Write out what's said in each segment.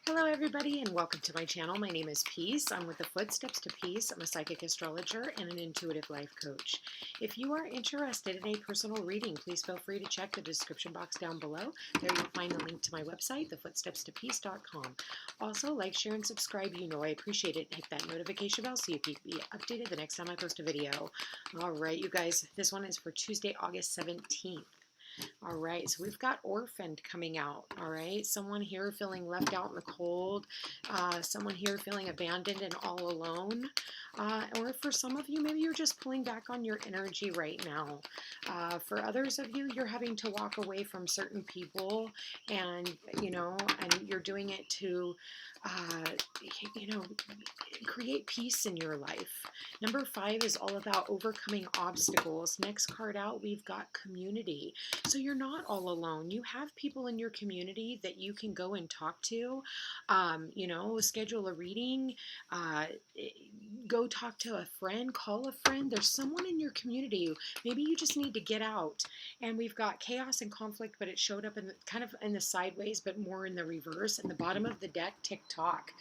Hello everybody and welcome to my channel. My name is Peace. I'm with the Footsteps to Peace. I'm a psychic astrologer and an intuitive life coach. If you are interested in a personal reading, please feel free to check the description box down below. There you'll find the link to my website, thefootstepstopeace.com. Also, like, share, and subscribe. You know I appreciate it. Hit that notification bell so you can be updated the next time I post a video. All right, you guys, this one is for Tuesday, August 17th. All right, so we've got orphaned coming out. All right, someone here feeling left out in the cold, someone here feeling abandoned and all alone, or for some of you, maybe you're just pulling back on your energy right now. For others of you, you're having to walk away from certain people, and and you're doing it to create peace in your life. Number 5 is all about overcoming obstacles. Next card out, we've got community. So you're not all alone. You have people in your community that you can go and talk to, schedule a reading, go talk to a friend, call a friend. There's someone in your community. Maybe you just need to get out. And we've got chaos and conflict, but it showed up in kind of in the sideways, but more in the reverse. And the bottom of the deck, tick-tock.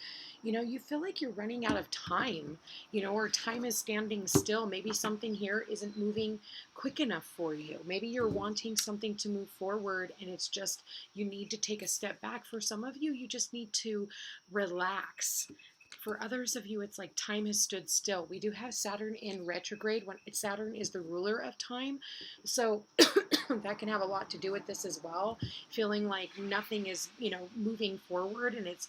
You feel like you're running out of time, or time is standing still. Maybe something here isn't moving quick enough for you. Maybe you're wanting something to move forward and it's just, you need to take a step back. For some of you, you just need to relax. For others of you, it's like time has stood still. We do have Saturn in retrograde. When Saturn is the ruler of time. So that can have a lot to do with this as well. Feeling like nothing is, moving forward, and it's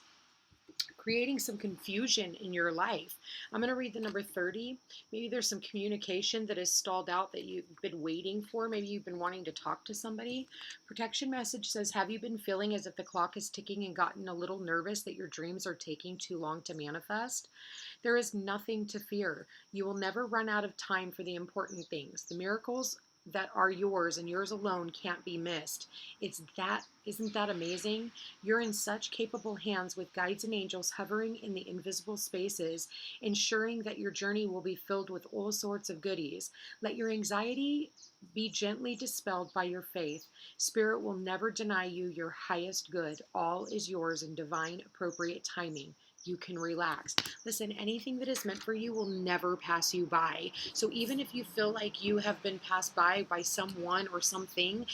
creating some confusion in your life. I'm going to read the number 30. Maybe there's some communication that is stalled out that you've been waiting for. Maybe you've been wanting to talk to somebody. Protection message says, have you been feeling as if the clock is ticking and gotten a little nervous that your dreams are taking too long to manifest? There is nothing to fear. You will never run out of time for the important things. The miracles that are yours and yours alone can't be missed. Isn't that amazing? You're in such capable hands with guides and angels hovering in the invisible spaces, ensuring that your journey will be filled with all sorts of goodies. Let your anxiety be gently dispelled by your faith. Spirit will never deny you your highest good. All is yours in divine, appropriate timing. You can relax. Listen, anything that is meant for you will never pass you by. So even if you feel like you have been passed by someone or something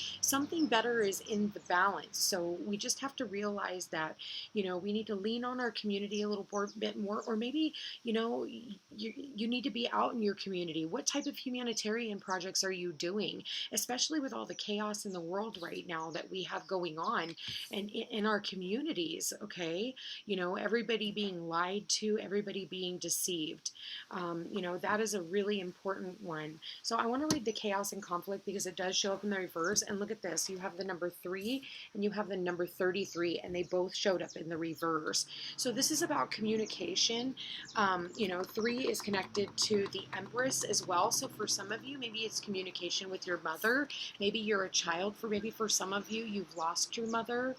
better is in the balance. So we just have to realize that, we need to lean on our community a little bit more, or maybe, you need to be out in your community. What type of humanitarian projects are you doing? Especially with all the chaos in the world right now that we have going on and in our communities, okay? Everybody being lied to, everybody being deceived. That is a really important one. So I want to read the chaos and conflict because it does show up in the reverse. And look at this. You have the number 3 and you have the number 33, and they both showed up in the reverse. So this is about communication. 3 is connected to the Empress as well. So for some of you, maybe it's communication with your mother. Maybe you're a child. Maybe for some of you, you've lost your mother.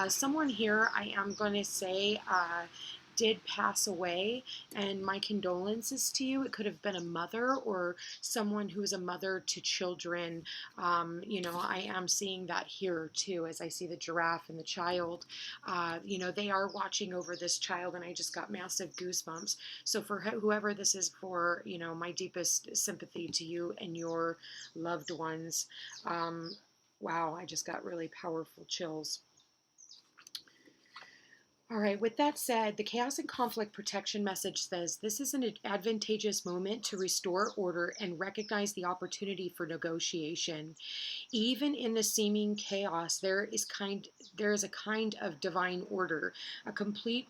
Someone here, I am going to say, did pass away, and my condolences to you. It could have been a mother or someone who is a mother to children. I am seeing that here too, as I see the giraffe and the child. They are watching over this child, and I just got massive goosebumps. So for whoever this is for, my deepest sympathy to you and your loved ones. Wow, I just got really powerful chills. All right, with that said, the chaos and conflict protection message says this is an advantageous moment to restore order and recognize the opportunity for negotiation. Even in the seeming chaos, there is a kind of divine order, a complete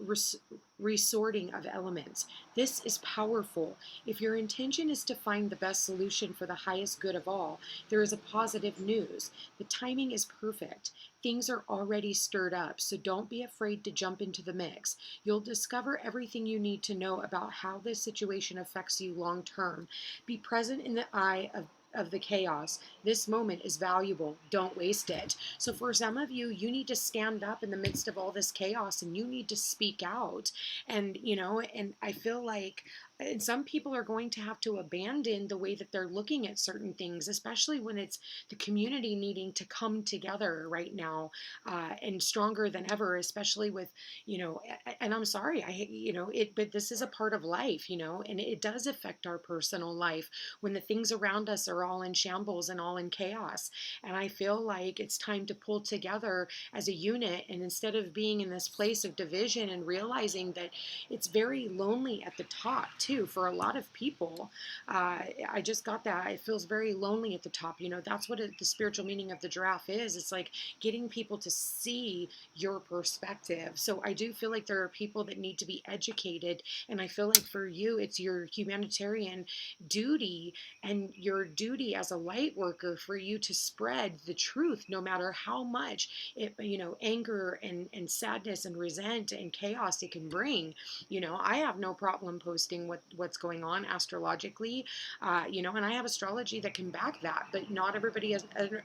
resorting of elements. This is powerful. If your intention is to find the best solution for the highest good of all, there is a positive news. The timing is perfect. Things are already stirred up, so don't be afraid to jump into the mix. You'll discover everything you need to know about how this situation affects you long term. Be present in the eye of the chaos. This moment is valuable. Don't waste it. So for some of you, you need to stand up in the midst of all this chaos and you need to speak out. And, and I feel like and some people are going to have to abandon the way that they're looking at certain things, especially when it's the community needing to come together right now, and stronger than ever, especially with, and I'm sorry, but this is a part of life, and it does affect our personal life when the things around us are all in shambles and all in chaos. And I feel like it's time to pull together as a unit. And instead of being in this place of division and realizing that it's very lonely at the top too for a lot of people. I just got that. It feels very lonely at the top. That's what the spiritual meaning of the giraffe is. It's like getting people to see your perspective. So I do feel like there are people that need to be educated. And I feel like for you, it's your humanitarian duty and your duty as a light worker for you to spread the truth, no matter how much anger and sadness and resent and chaos it can bring. I have no problem posting what's going on astrologically, and I have astrology that can back that, but not everybody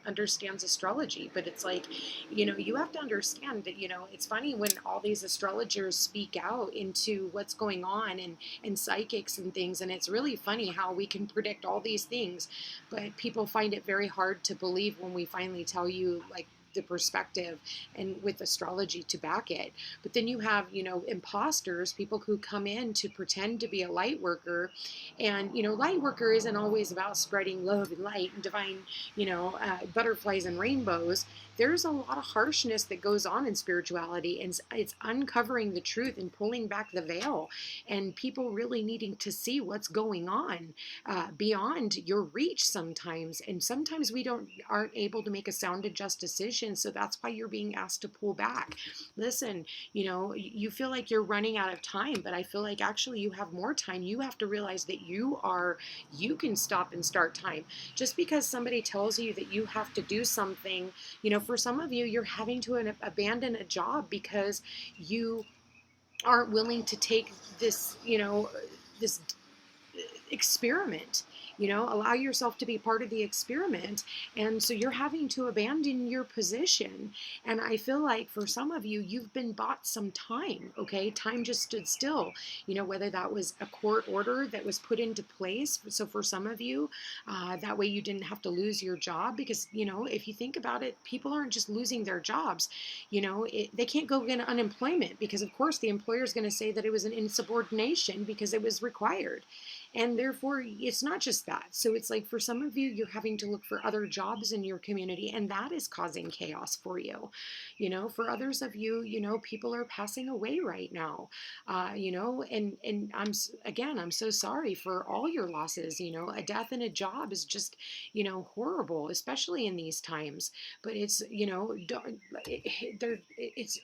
understands astrology. But it's like, you have to understand that, it's funny when all these astrologers speak out into what's going on, and psychics and things, and it's really funny how we can predict all these things, but people find it very hard to believe when we finally tell you, like, the perspective and with astrology to back it. But then you have, imposters, people who come in to pretend to be a light worker. And, light worker isn't always about spreading love and light and divine, butterflies and rainbows. There's a lot of harshness that goes on in spirituality, and it's uncovering the truth and pulling back the veil, and people really needing to see what's going on beyond your reach sometimes. And sometimes we aren't able to make a sound and just decision. So that's why you're being asked to pull back. Listen, you feel like you're running out of time, but I feel like actually you have more time. You have to realize that you can stop and start time. Just because somebody tells you that you have to do something, for some of you, you're having to abandon a job because you aren't willing to take this, this experiment. Allow yourself to be part of the experiment. And so you're having to abandon your position. And I feel like for some of you, you've been bought some time. Okay, time just stood still, whether that was a court order that was put into place. So for some of you, that way you didn't have to lose your job, because if you think about it, people aren't just losing their jobs. They can't go get unemployment because, of course, the employer is going to say that it was an insubordination because it was required. And therefore, it's not just that. So it's like for some of you, you're having to look for other jobs in your community, and that is causing chaos for you. For others of you, people are passing away right now. And I'm so sorry for all your losses. A death in a job is just, horrible, especially in these times. But it's, it's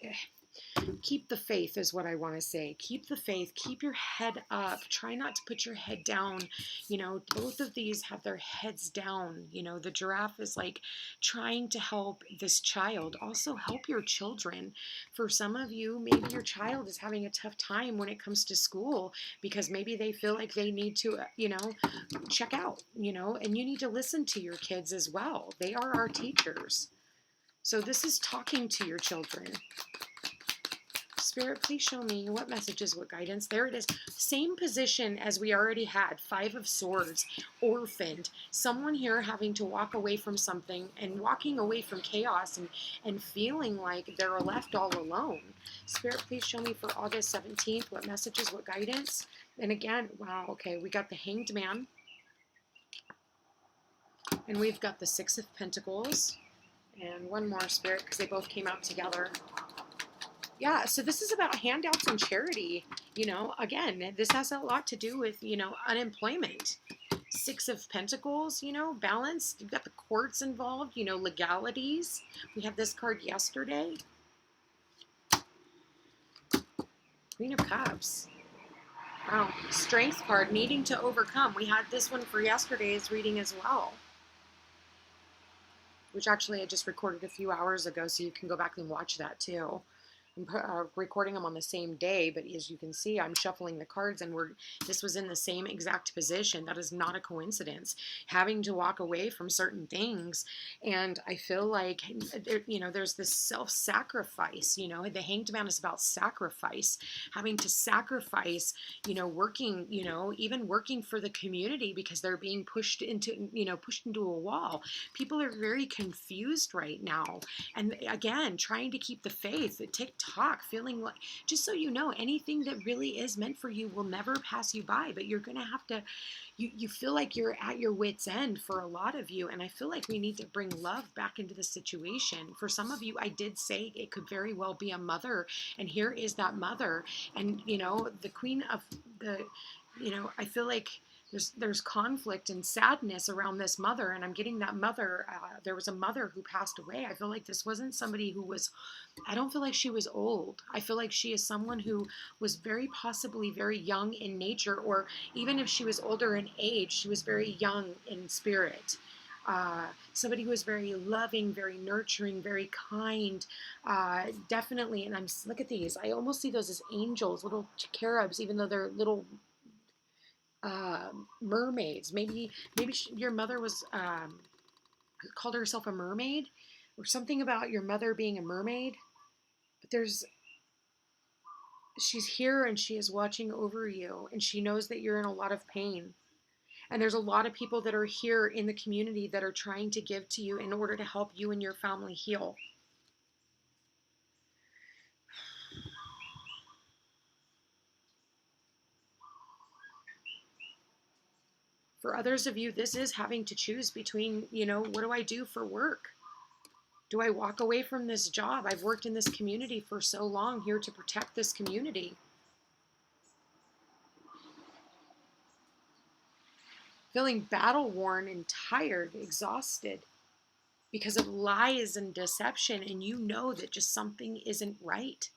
keep the faith is what I want to say. Keep the faith. Keep your head up. Try not to put your head down. Both of these have their heads down. The giraffe is like trying to help this child. Also help your children. For some of you, maybe your child is having a tough time when it comes to school because maybe they feel like they need to, check out, and you need to listen to your kids as well. They are our teachers. So this is talking to your children. Spirit, please show me what messages, what guidance. There it is. Same position as we already had. 5 of Swords, orphaned. Someone here having to walk away from something and walking away from chaos and feeling like they're left all alone. Spirit, please show me for August 17th what messages, what guidance. And again, wow, okay, we got the Hanged Man. And we've got the 6 of Pentacles. And one more, Spirit, because they both came out together. Yeah, so this is about handouts and charity. Again, this has a lot to do with, unemployment. 6 of Pentacles, balance. You've got the courts involved, legalities. We had this card yesterday. Queen of Cups. Wow, Strength card, needing to overcome. We had this one for yesterday's reading as well, which actually I just recorded a few hours ago, so you can go back and watch that too. I'm recording them on the same day, but as you can see, I'm shuffling the cards, and this was in the same exact position. That is not a coincidence. Having to walk away from certain things, and I feel like, there's this self-sacrifice. The Hanged Man is about sacrifice, having to sacrifice, working, even working for the community because they're being pushed into a wall. People are very confused right now. And again, trying to keep the faith, TikTok, feeling like, just so you know, anything that really is meant for you will never pass you by, but you're going to have to, you feel like you're at your wit's end for a lot of you. And I feel like we need to bring love back into the situation. For some of you, I did say it could very well be a mother. And here is that mother. And, the queen of the, I feel like there's conflict and sadness around this mother, and I'm getting that mother. There was a mother who passed away. I feel like this wasn't somebody who was, I don't feel like she was old. I feel like she is someone who was very possibly very young in nature, or even if she was older in age, she was very young in spirit. Somebody who was very loving, very nurturing, very kind, definitely. And look at these. I almost see those as angels, little cherubs, even though they're little mermaids. Maybe your mother was called herself a mermaid, or something about your mother being a mermaid. But she's here, and she is watching over you, and she knows that you're in a lot of pain. And there's a lot of people that are here in the community that are trying to give to you in order to help you and your family heal. For others of you, this is having to choose between, what do I do for work? Do I walk away from this job? I've worked in this community for so long, here to protect this community. Feeling battle worn and tired, exhausted because of lies and deception, and you know that just something isn't right.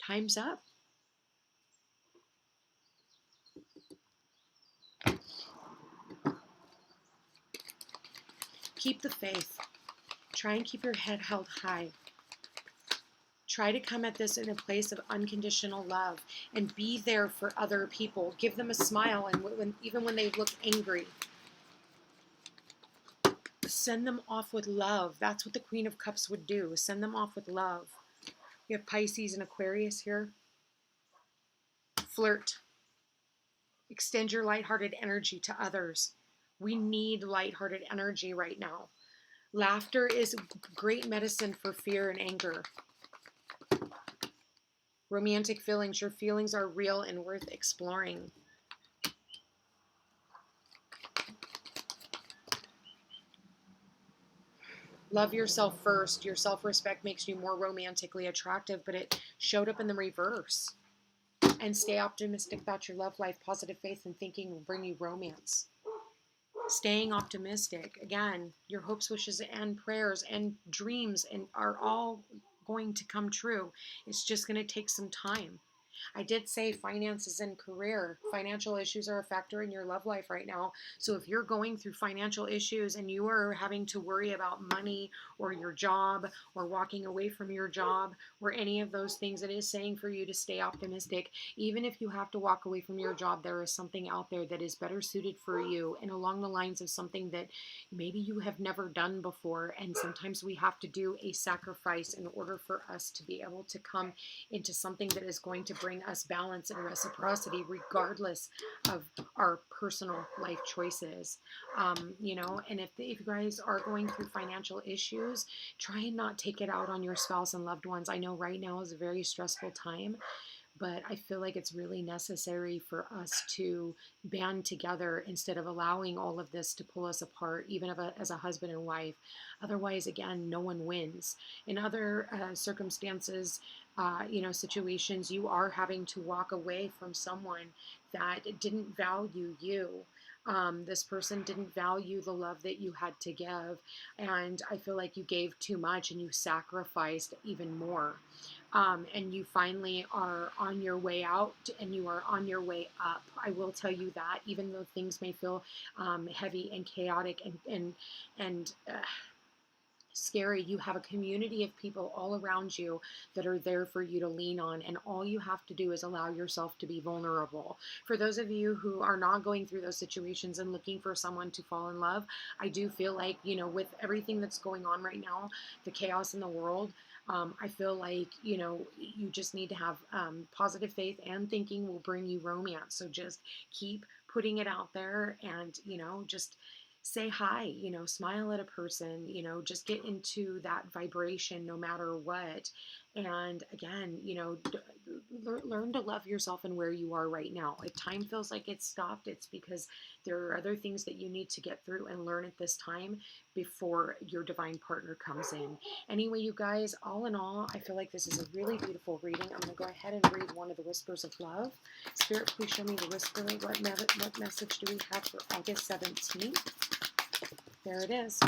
Time's up. Keep the faith. Try and keep your head held high. Try to come at this in a place of unconditional love and be there for other people. Give them a smile, and even when they look angry, send them off with love. That's what the Queen of Cups would do. Send them off with love. We have Pisces and Aquarius here. Flirt. Extend your lighthearted energy to others. We need lighthearted energy right now. Laughter is great medicine for fear and anger. Romantic feelings. Your feelings are real and worth exploring. Love yourself first. Your self-respect makes you more romantically attractive, but it showed up in the reverse. And stay optimistic about your love life. Positive faith and thinking will bring you romance. Staying optimistic. Again, your hopes, wishes, and prayers and dreams are all going to come true. It's just going to take some time. I did say finances and career. Financial issues are a factor in your love life right now. So if you're going through financial issues and you are having to worry about money or your job or walking away from your job or any of those things, it is saying for you to stay optimistic. Even if you have to walk away from your job, there is something out there that is better suited for you and along the lines of something that maybe you have never done before. And sometimes we have to do a sacrifice in order for us to be able to come into something that is going to bring us balance and reciprocity, regardless of our personal life choices. And if you guys are going through financial issues, try and not take it out on your spouse and loved ones. I know right now is a very stressful time, but I feel like it's really necessary for us to band together instead of allowing all of this to pull us apart, even as a husband and wife. Otherwise, again, no one wins. In other circumstances, situations, you are having to walk away from someone that didn't value you. This person didn't value the love that you had to give. And I feel like you gave too much and you sacrificed even more. And you finally are on your way out and you are on your way up. I will tell you that, even though things may feel heavy and chaotic and scary, you have a community of people all around you that are there for you to lean on, and all you have to do is allow yourself to be vulnerable. For those of you who are not going through those situations and looking for someone to fall in love, I do feel like, with everything that's going on right now, the chaos in the world, I feel like, you just need to have positive faith, and thinking will bring you romance. So just keep putting it out there, and just say hi, smile at a person, just get into that vibration no matter what. And again, learn to love yourself and where you are right now. If time feels like it's stopped, it's because there are other things that you need to get through and learn at this time before your divine partner comes in. Anyway, you guys, all in all, I feel like this is a really beautiful reading. I'm going to go ahead and read one of the Whispers of Love. Spirit, please show me the whisper. What message do we have for August 17th? There it is.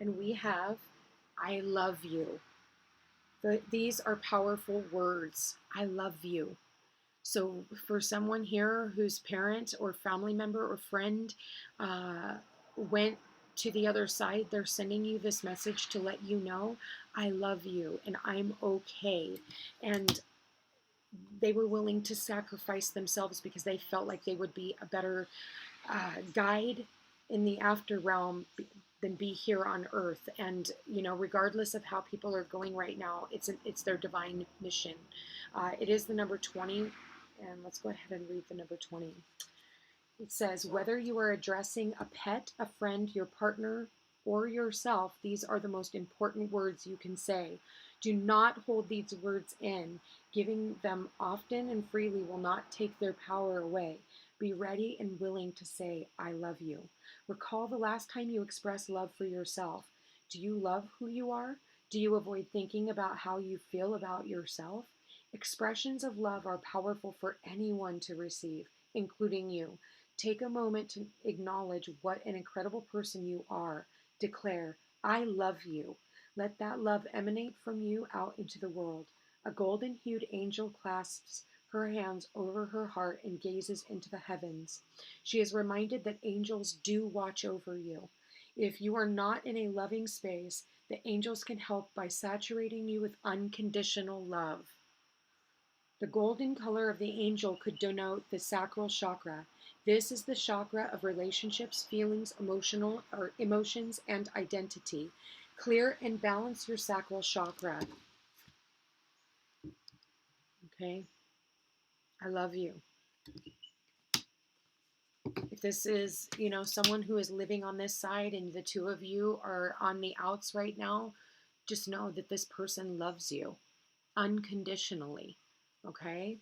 And we have, I love you. These are powerful words. I love you. So for someone here whose parent or family member or friend went to the other side, they're sending you this message to let you know, I love you and I'm okay. And they were willing to sacrifice themselves because they felt like they would be a better guide in the after realm than be here on earth. And regardless of how people are going right now, it's their divine mission. It is the number 20, and let's go ahead and read the number 20. It says, whether you are addressing a pet, a friend, your partner, or yourself, these are the most important words you can say. Do not hold these words in. Giving them often and freely will not take their power away. Be ready and willing to say, I love you. Recall the last time you expressed love for yourself. Do you love who you are? Do you avoid thinking about how you feel about yourself? Expressions of love are powerful for anyone to receive, including you. Take a moment to acknowledge what an incredible person you are. Declare, I love you. Let that love emanate from you out into the world. A golden-hued angel clasps her hands over her heart and gazes into the heavens. She is reminded that angels do watch over you. If you are not in a loving space, the angels can help by saturating you with unconditional love. The golden color of the angel could denote the sacral chakra. This is the chakra of relationships, feelings, emotions, and identity. Clear and balance your sacral chakra. Okay? I love you. If this is, someone who is living on this side and the two of you are on the outs right now, just know that this person loves you unconditionally. Okay?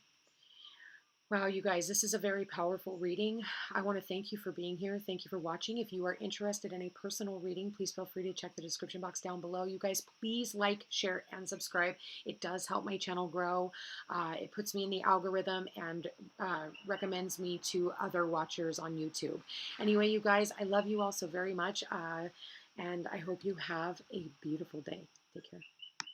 Wow, you guys, this is a very powerful reading. I want to thank you for being here. Thank you for watching. If you are interested in a personal reading, please feel free to check the description box down below. You guys, please like, share, and subscribe. It does help my channel grow. It puts me in the algorithm and recommends me to other watchers on YouTube. Anyway, you guys, I love you all so very much, and I hope you have a beautiful day. Take care.